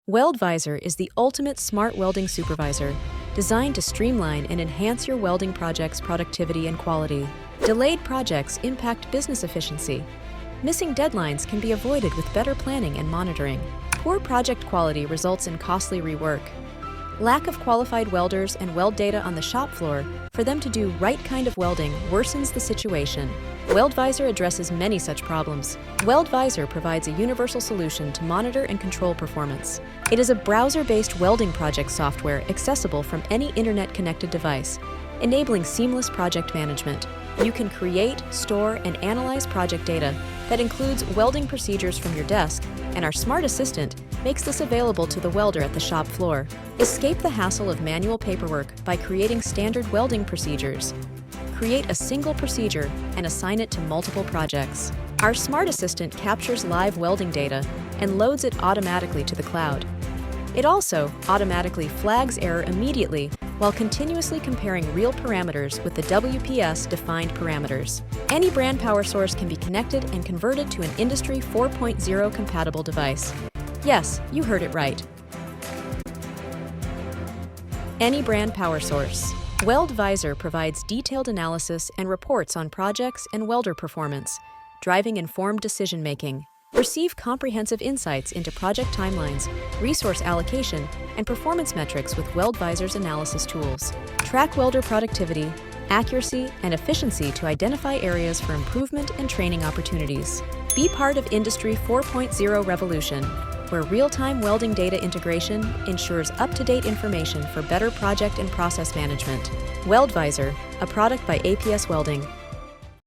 Weld Visor is the ultimate smart welding supervisor, designed to streamline and enhance your welding project's productivity and quality. Delayed projects impact business efficiency. Missing deadlines can be avoided with better planning and monitoring. Poor project quality results in costly rework. Lack of qualified welders and weld data on the shop floor for them to do right kind of welding worsens the situation. Weld Visor addresses many such problems. Weld Visor provides a universal solution to monitor and control performance. It is a browser-based welding project software accessible from any internet-connected device, enabling seamless project management. You can create, store, and analyze project data that includes welding procedures from your desk, and our smart assistant makes this available to the welder at the shop floor. Escape the hassle of manual paperwork by creating standard welding procedures. Create a single procedure and assign it to multiple projects. Our smart assistant captures live welding data and loads it automatically to the cloud. It also automatically flags error immediately while continuously comparing real parameters with the WPS-defined parameters. Any brand power source can be connected and converted to an Industry 4.0 compatible device. Yes, you heard it right. Any brand power source. Weld Visor provides detailed analysis and reports on projects and welder performance, driving informed decision-making. Receive comprehensive insights into project timelines, resource allocation, and performance metrics with Weld Visor's analysis tools. Track welder productivity, accuracy, and efficiency to identify areas for improvement and training opportunities. Be part of Industry 4.0 revolution, where real-time welding data integration ensures up-to-date information for better project and process management. Weld Visor, a product by APS Welding.